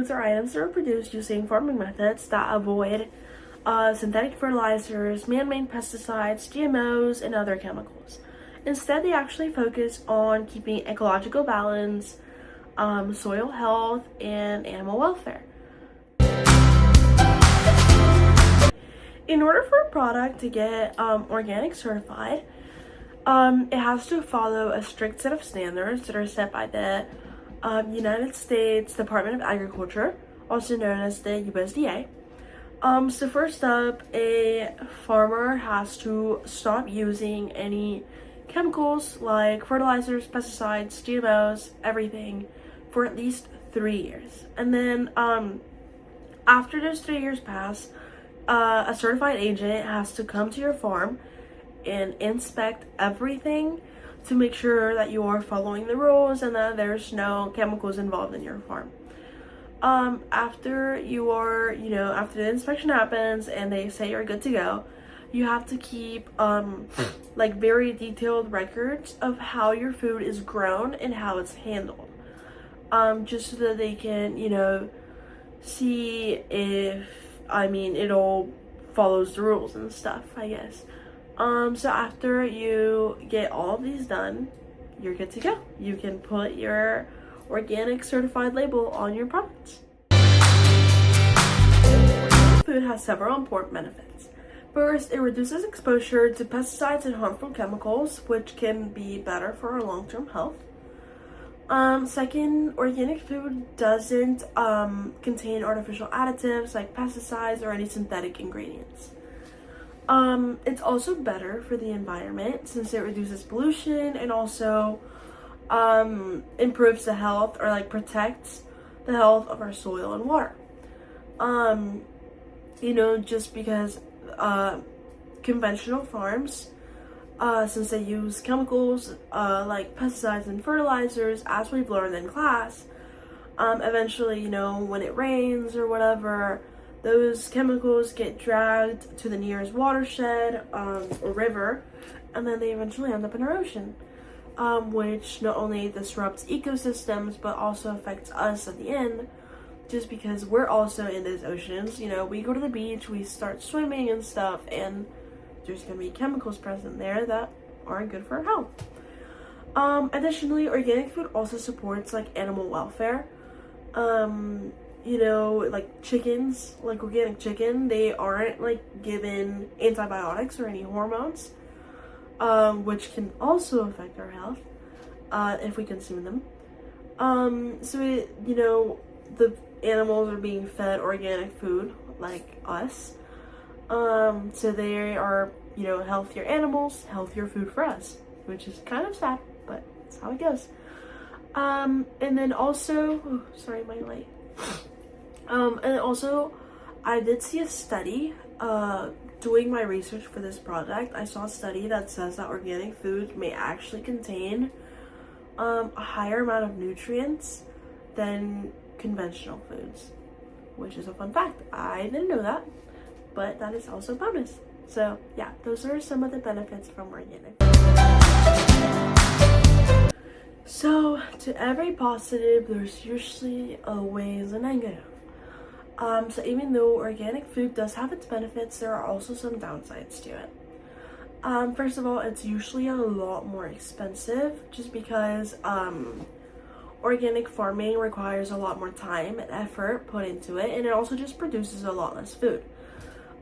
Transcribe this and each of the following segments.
foods are items that are produced using farming methods that avoid synthetic fertilizers, man-made pesticides, GMOs, and other chemicals. Instead, they actually focus on keeping ecological balance, soil health, and animal welfare. In order for a product to get organic certified, it has to follow a strict set of standards that are set by the United States Department of Agriculture, also known as the USDA. So first up, a farmer has to stop using any chemicals like fertilizers, pesticides, GMOs, everything for at least 3 years. And then after those 3 years pass, a certified agent has to come to your farm and inspect everything to make sure that you are following the rules and that there's no chemicals involved in your farm. After after the inspection happens and they say you're good to go, you have to keep like very detailed records of how your food is grown and how it's handled, just so that they can see if it all follows the rules and stuff, I guess. So after you get all of these done, you're good to go. You can put your organic certified label on your products. Food has several important benefits. First, it reduces exposure to pesticides and harmful chemicals, which can be better for our long-term health. Second, organic food doesn't contain artificial additives like pesticides or any synthetic ingredients. It's also better for the environment since it reduces pollution and also improves the health or protects the health of our soil and water. Just because conventional farms, since they use chemicals like pesticides and fertilizers, as we've learned in class, eventually, when it rains or whatever, those chemicals get dragged to the nearest watershed or river, and then they eventually end up in our ocean, which not only disrupts ecosystems but also affects us at the end, just because we're also in those oceans. We go to the beach, we start swimming and stuff, and there's going to be chemicals present there that aren't good for our health. Additionally, organic food also supports animal welfare. Like chickens, like organic chicken, they aren't given antibiotics or any hormones, which can also affect our health if we consume them. The animals are being fed organic food like us. So they are, healthier animals, healthier food for us, which is kind of sad, but that's how it goes. And then also, sorry, my light. And also, I did see a study, doing my research for this project, I saw a study that says that organic food may actually contain a higher amount of nutrients than conventional foods, which is a fun fact. I didn't know that, but that is also a bonus. So yeah, those are some of the benefits from organic. So to every positive, there's usually always a negative. So even though organic food does have its benefits, there are also some downsides to it. First of all, it's usually a lot more expensive just because organic farming requires a lot more time and effort put into it, and it also just produces a lot less food.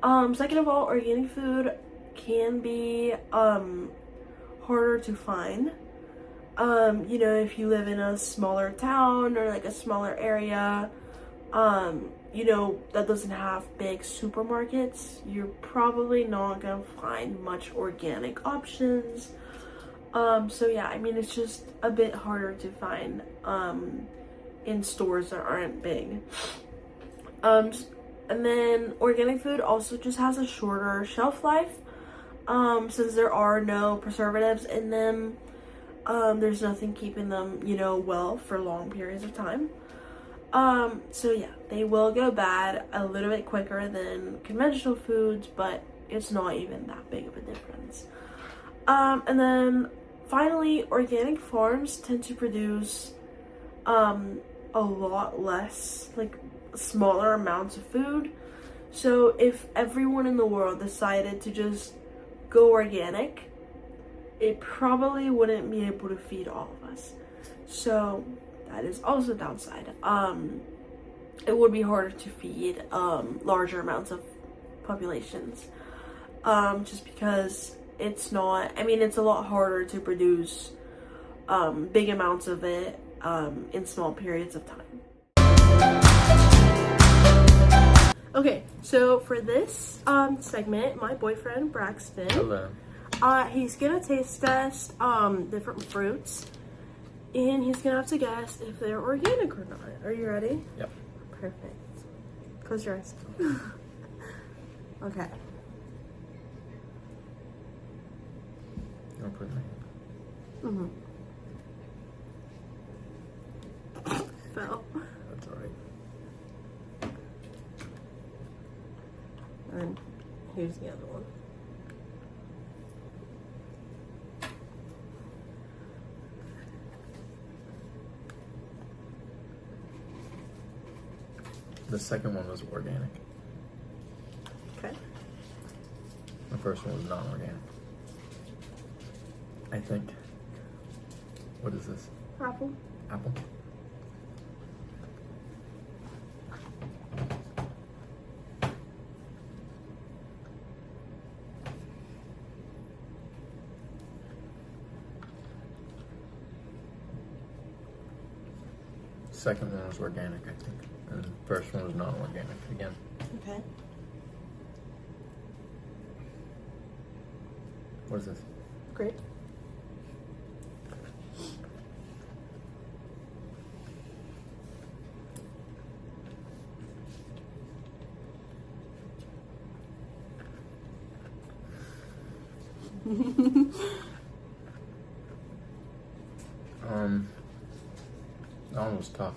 Second of all, organic food can be harder to find. If you live in a smaller town or a smaller area, that doesn't have big supermarkets, you're probably not gonna find much organic options. So yeah, it's just a bit harder to find in stores that aren't big. And then organic food also just has a shorter shelf life, since there are no preservatives in them. There's nothing keeping them, well for long periods of time. So yeah, they will go bad a little bit quicker than conventional foods, but it's not even that big of a difference. And then finally, organic farms tend to produce a lot less, smaller amounts of food. So if everyone in the world decided to just go organic, it probably wouldn't be able to feed all of us. So that is also a downside. It would be harder to feed larger amounts of populations, just because it's not, I mean, it's a lot harder to produce big amounts of it in small periods of time. Okay, so for this segment, my boyfriend Braxton, hello, he's gonna taste test different fruits, and he's gonna have to guess if they're organic or not. Are you ready? Yep. Perfect. Close your eyes. Okay. I'll put my hand. Fell. That's alright. And here's the other one. The second one was organic. Okay. The first one was non-organic. I think. What is this? Apple. Apple? Second one was organic, I think. And the first one was non-organic again. Okay. What is this? Great. That one was tough.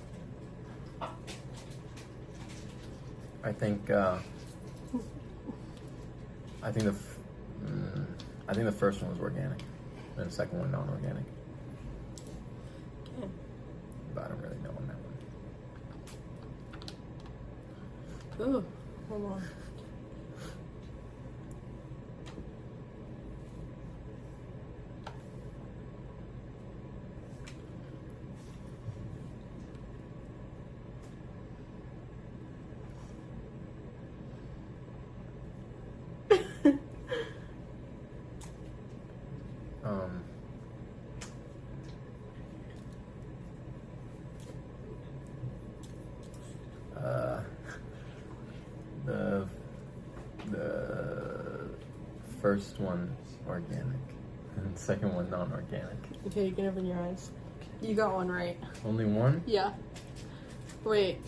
I think the first one was organic, and the second one non-organic. Okay. But I don't really know on that one. Ooh, hold on. The first one organic, and the second one non-organic. Okay, you can open your eyes. You got one right. Only one? Yeah. Wait.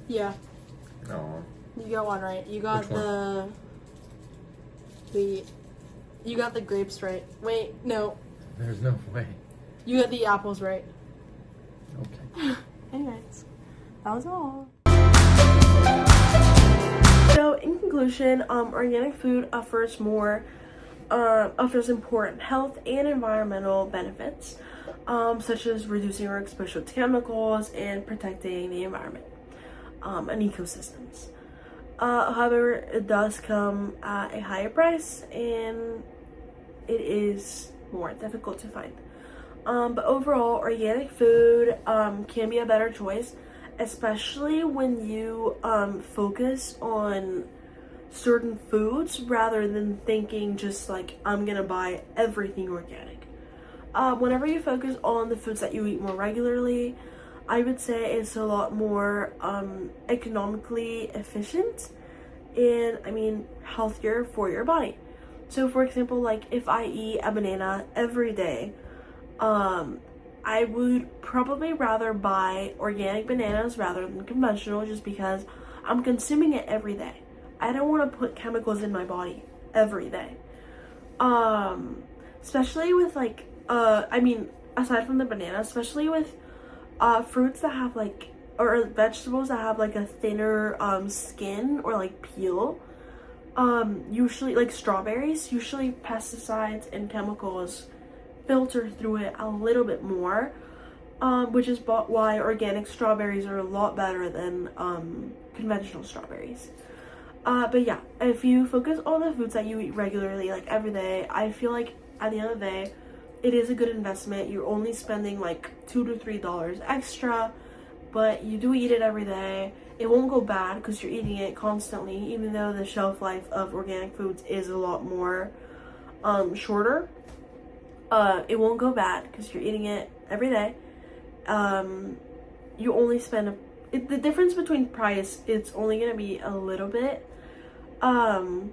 Yeah. No. You got one right. You got Which one? you got the grapes right. Wait, no. There's no way. You got the apples right. Okay. Anyways, that was all. So in conclusion, organic food offers important health and environmental benefits, such as reducing our exposure to chemicals and protecting the environment and ecosystems. However, it does come at a higher price, and it is more difficult to find. But overall, organic food can be a better choice, especially when you focus on certain foods rather than thinking just like, I'm gonna buy everything organic. Whenever you focus on the foods that you eat more regularly, I would say it's a lot more economically efficient and, I mean, healthier for your body. So for example, like if I eat a banana every day, I would probably rather buy organic bananas rather than conventional, just because I'm consuming it every day. I don't want to put chemicals in my body every day. Especially with like, I mean, aside from the banana, especially with fruits that have like, or vegetables that have like a thinner skin or like peel. Usually like strawberries, usually pesticides and chemicals filter through it a little bit more. which is why organic strawberries are a lot better than conventional strawberries. But yeah, if you focus on the foods that you eat regularly, like every day, I feel like at the end of the day, it is a good investment. You're only spending like $2 to $3 extra, but you do eat it every day. It won't go bad because you're eating it constantly, even though the shelf life of organic foods is a lot more shorter. It won't go bad because you're eating it every day. You only spend the difference between price, it's only gonna be a little bit, and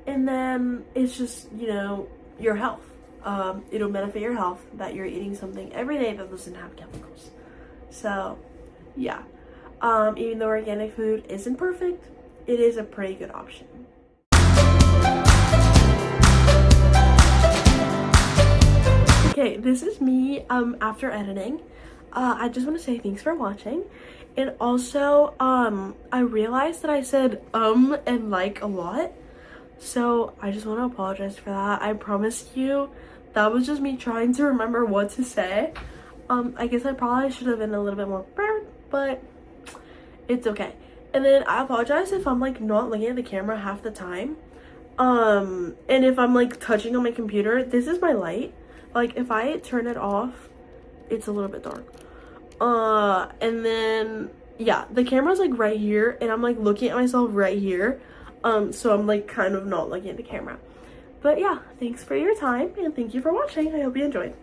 then it's just, you know, your health. It'll benefit your health that you're eating something every day that doesn't have chemicals. So yeah, even though organic food isn't perfect, it is a pretty good option. Okay, this is me after editing. I just want to say thanks for watching. And also, I realized that I said and like a lot. So I just want to apologize for that. I promise you that was just me trying to remember what to say. I guess I probably should have been a little bit more prepared, but it's okay. And then I apologize if I'm like not looking at the camera half the time. And if I'm like touching on my computer, this is my light. Like if I turn it off, it's a little bit dark. And then yeah, the camera's like right here and I'm like looking at myself right here. So I'm like kind of not looking at the camera. But yeah, thanks for your time and thank you for watching. I hope you enjoyed.